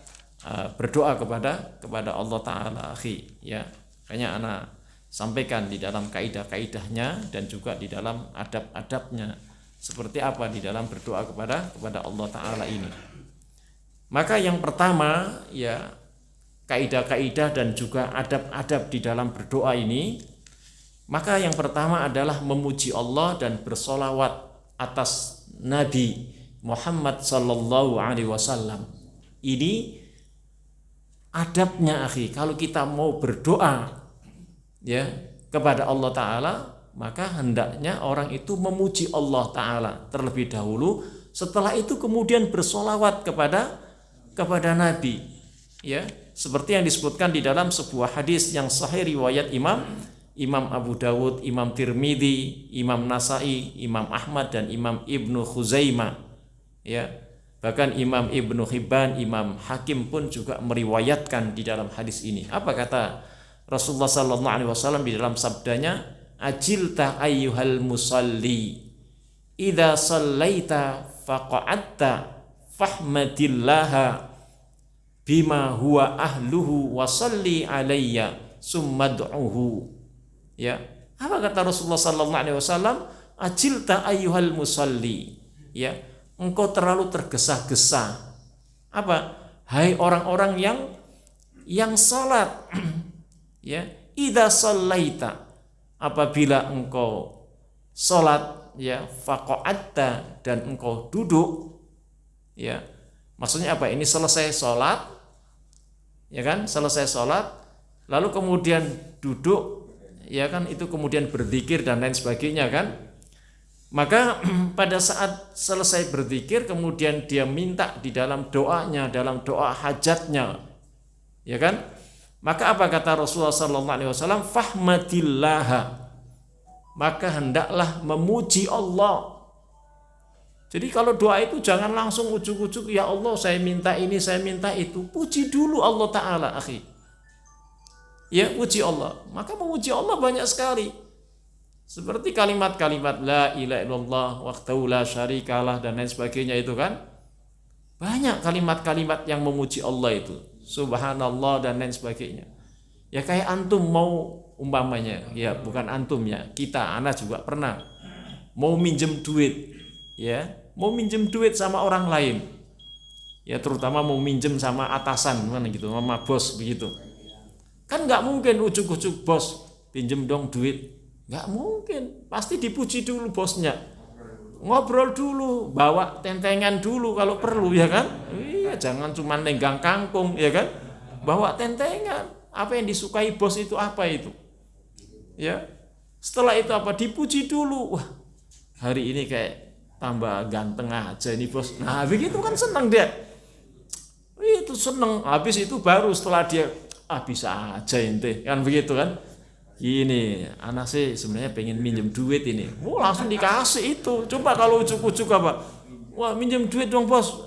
berdoa kepada Allah Ta'ala, akhi ya. Kayaknya anak sampaikan di dalam kaidah-kaidahnya dan juga di dalam adab-adabnya seperti apa di dalam berdoa kepada Allah Ta'ala ini. Maka yang pertama ya, kaidah-kaidah dan juga adab-adab di dalam berdoa ini, maka yang pertama adalah memuji Allah dan bersolawat atas Nabi Muhammad sallallahu alaihi wasallam. Ini adabnya, akhi. Kalau kita mau berdoa ya kepada Allah Ta'ala, maka hendaknya orang itu memuji Allah Ta'ala terlebih dahulu, setelah itu kemudian bersolawat kepada Nabi ya, seperti yang disebutkan di dalam sebuah hadis yang sahih riwayat Imam Abu Dawud, Imam Tirmidzi, Imam Nasai, Imam Ahmad dan Imam Ibnu Khuzaimah ya. Bahkan Imam Ibnu Hibban, Imam Hakim pun juga meriwayatkan di dalam hadis ini. Apa kata Rasulullah sallallahu alaihi wasallam di dalam sabdanya, "Ajilta ayyuhal musalli, idza sallaita faqa'atta fahmadillaha bima huwa ahluhu wa salli alayya summad'uhu." Ya. Apa kata Rasulullah sallallahu alaihi wasallam? Ajilta ayyuhal musalli. Ya. Engkau terlalu tergesa-gesa. Apa? Hai orang-orang yang salat. Ya, idza sallaita, apabila engkau salat ya, faqa'atta, dan engkau duduk ya. Maksudnya apa? Ini selesai salat ya kan? Selesai salat lalu kemudian duduk ya kan, itu kemudian berzikir dan lain sebagainya kan? Maka pada saat selesai berzikir kemudian dia minta di dalam doanya, dalam doa hajatnya ya kan, maka apa kata Rasulullah sallallahu alaihi wasallam? Fahmadillaha, maka hendaklah memuji Allah. Jadi kalau doa itu jangan langsung ujuk-ujuk, ya Allah saya minta ini, saya minta itu. Puji dulu Allah Ta'ala, akhi ya, puji Allah. Maka memuji Allah banyak sekali, seperti kalimat-kalimat la ilaha illallah wahdahu la syarikalah dan lain sebagainya itu kan. Banyak kalimat-kalimat yang memuji Allah itu. Subhanallah dan lain sebagainya. Ya kayak antum mau umpamanya, ya bukan antum ya, kita, anak juga pernah mau minjem duit ya, mau minjem duit sama orang lain. Ya terutama mau minjem sama atasan mana gitu, sama bos begitu. Kan nggak mungkin ujuk-ujuk, bos pinjem dong duit. Nggak mungkin, pasti dipuji dulu bosnya, ngobrol dulu, bawa tentengan dulu kalau perlu ya kan. Iya, jangan cuma lenggang kangkung ya kan, bawa tentengan. Apa yang disukai bos itu apa itu ya, setelah itu apa, dipuji dulu. Wah hari ini kayak tambah ganteng aja ini bos, nah begitu kan senang dia, itu senang. Habis itu baru setelah dia bisa aja ente kan begitu kan. Ini anak sih sebenarnya pengen minjem duit ini. Langsung dikasih itu. Coba kalau ujuk-ujuk apa? Wah minjem duit dong bos.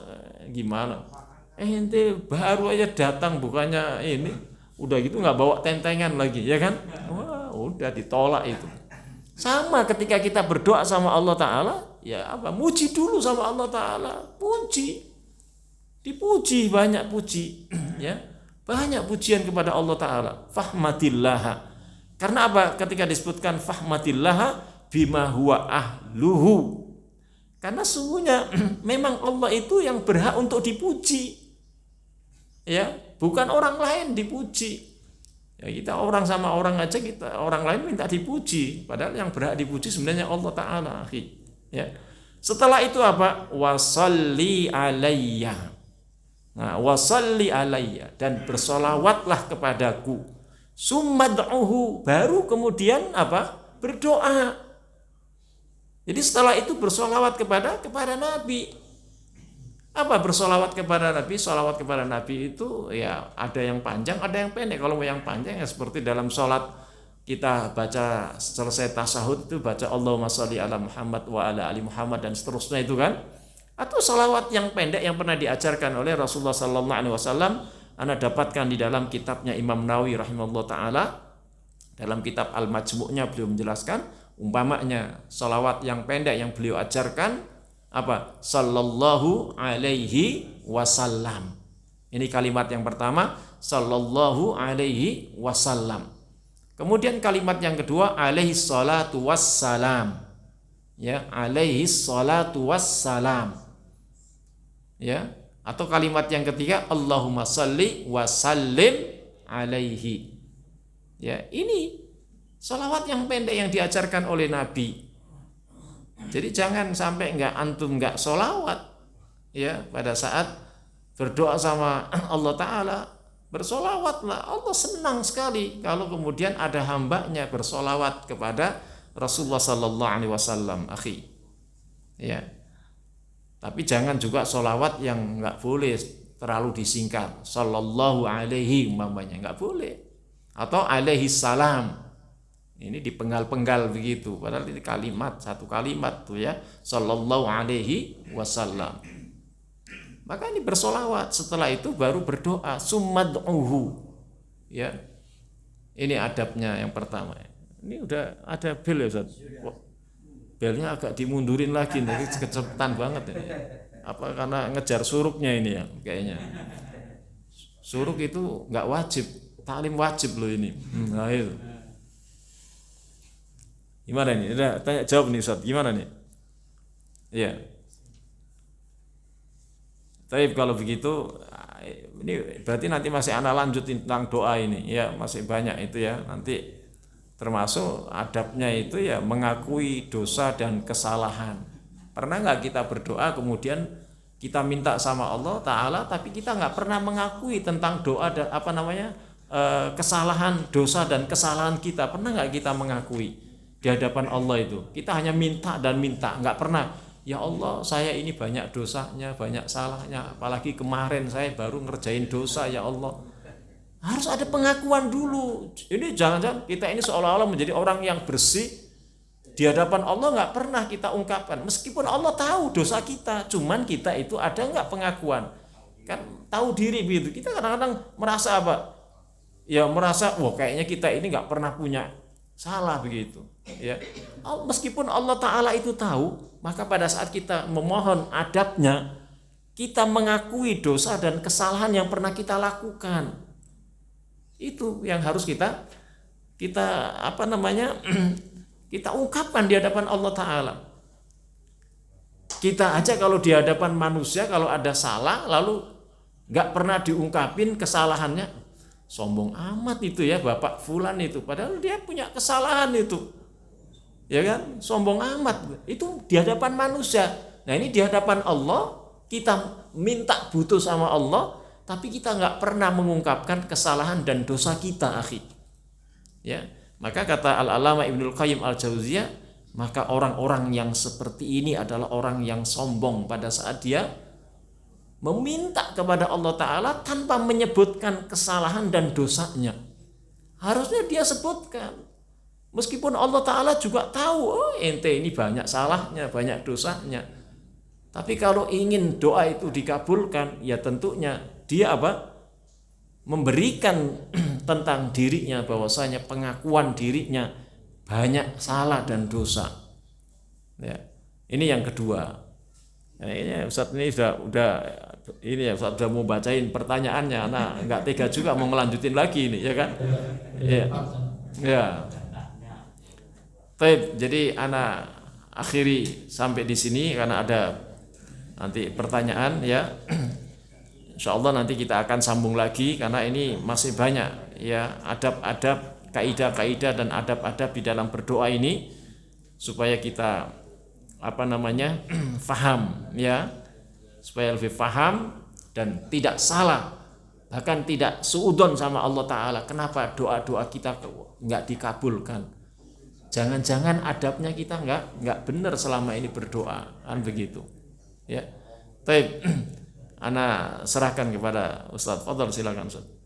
Gimana? Ente baru aja datang bukannya ini. Udah gitu nggak bawa tentengan lagi ya kan? Wah udah ditolak itu. Sama ketika kita berdoa sama Allah Ta'ala, ya apa? Muji dulu sama Allah Ta'ala. Puji. Dipuji, banyak puji. Ya, banyak pujian kepada Allah Ta'ala. Fahmadillaha. Karena apa? Ketika disebutkan fahmadillaha bima huwa ahluhu, karena sungguhnya memang Allah itu yang berhak untuk dipuji ya, bukan orang lain dipuji ya. Kita orang sama orang aja, kita orang lain minta dipuji, padahal yang berhak dipuji sebenarnya Allah Ta'ala ya. Setelah itu apa? Wasalli alayya. Nah, wasalli alayya, dan bersolawatlah kepadaku. Summad'uhu, baru kemudian apa? Berdoa. Jadi setelah itu bersolawat kepada Nabi. Apa bersolawat kepada Nabi? Solawat kepada Nabi itu ya ada yang panjang, ada yang pendek. Kalau yang panjang ya seperti dalam sholat kita baca selesai tasyahud itu baca Allahumma sholli ala Muhammad wa ala ali Muhammad dan seterusnya itu kan. Atau solawat yang pendek yang pernah diajarkan oleh Rasulullah Sallallahu Alaihi Wasallam, Anda dapatkan di dalam kitabnya Imam Nawawi rahimahullah taala, dalam kitab Al-Majmu'-nya beliau menjelaskan umpamanya solawat yang pendek yang beliau ajarkan apa? Sallallahu alaihi wasallam. Ini kalimat yang pertama, sallallahu alaihi wasallam. Kemudian kalimat yang kedua, alaihi salatu wassalam. Ya, alaihi salatu wassalam. Ya, atau kalimat yang ketiga, Allahumma salli wa sallim alaihi. Ya, ini salawat yang pendek yang diajarkan oleh Nabi. Jadi jangan sampai antum nggak solawat ya pada saat berdoa sama Allah Ta'ala. Bersolawatlah, Allah senang sekali kalau kemudian ada hambanya bersolawat kepada Rasulullah Sallallahu Alaihi Wasallam, akhi. Ya, tapi jangan juga solawat yang nggak boleh terlalu disingkat. Sallallahu Alaihi umpamanya nggak boleh, atau alaihi salam. Ini dipenggal-penggal begitu, padahal ini kalimat, satu kalimat tuh ya, sallallahu alaihi wasallam. Maka ini bersolawat, setelah itu baru berdoa, summad'uhu. Ya, ini adabnya yang pertama. Ini udah ada bel ya Ustaz. Belnya agak dimundurin lagi, nih kecepetan banget ini. Apa karena ngejar suruknya ini ya, kayaknya. Suruk itu nggak wajib, taklim wajib loh ini. Nah itu. Gimana nih? Udah tanya jawab nih Ustaz. Gimana nih? Iya. Tapi kalau begitu ini berarti nanti masih ana lanjutin tentang doa ini. Ya, masih banyak itu ya. Nanti termasuk adabnya itu ya mengakui dosa dan kesalahan. Pernah nggak kita berdoa kemudian kita minta sama Allah Ta'ala tapi kita nggak pernah mengakui tentang doa dan kesalahan, dosa dan kesalahan kita. Pernah nggak kita mengakui di hadapan Allah itu? Kita hanya minta dan minta, nggak pernah, ya Allah saya ini banyak dosanya, banyak salahnya, apalagi kemarin saya baru ngerjain dosa ya Allah. Harus ada pengakuan dulu. Ini jangan-jangan kita ini seolah-olah menjadi orang yang bersih di hadapan Allah, nggak pernah kita ungkapkan. Meskipun Allah tahu dosa kita, cuman kita itu ada nggak pengakuan? Kan tahu diri begitu. Kita kadang-kadang merasa apa? Ya merasa, wah kayaknya kita ini nggak pernah punya salah begitu ya. Meskipun Allah Ta'ala itu tahu, maka pada saat kita memohon adabnya, kita mengakui dosa dan kesalahan yang pernah kita lakukan. Itu yang harus kita kita ungkapkan di hadapan Allah Ta'ala. Kita aja kalau di hadapan manusia kalau ada salah lalu gak pernah diungkapin kesalahannya, sombong amat itu ya Bapak Fulan itu, padahal dia punya kesalahan itu, ya kan, sombong amat itu di hadapan manusia. Nah ini di hadapan Allah kita minta butuh sama Allah, tapi kita nggak pernah mengungkapkan kesalahan dan dosa kita, akhi. Ya, maka kata Al-Allamah Ibnul Qayyim Al-Jauziyah, maka orang-orang yang seperti ini adalah orang yang sombong pada saat dia meminta kepada Allah Ta'ala tanpa menyebutkan kesalahan dan dosanya. Harusnya dia sebutkan. Meskipun Allah Ta'ala juga tahu, oh ente ini banyak salahnya, banyak dosanya. Tapi kalau ingin doa itu dikabulkan, ya tentunya dia memberikan tentang dirinya, bahwasanya pengakuan dirinya banyak salah dan dosa. Ya, ini yang kedua. Nah, ini Ustaz ini Ustaz sudah mau bacain pertanyaannya, nah nggak tega juga mau melanjutin lagi ini, ya kan? Ya, ya. Baik, jadi ana akhiri sampai di sini karena ada nanti pertanyaan ya. Insyaallah nanti kita akan sambung lagi karena ini masih banyak ya adab-adab, kaidah-kaidah dan adab-adab di dalam berdoa ini supaya kita faham ya, supaya lebih faham dan tidak salah, bahkan tidak suudzon sama Allah Ta'ala. Kenapa doa-doa kita nggak dikabulkan? Jangan-jangan adabnya kita nggak benar selama ini berdoa, kan begitu ya. Baik, Ana serahkan kepada Ustaz. Fadhal, silakan Ustaz.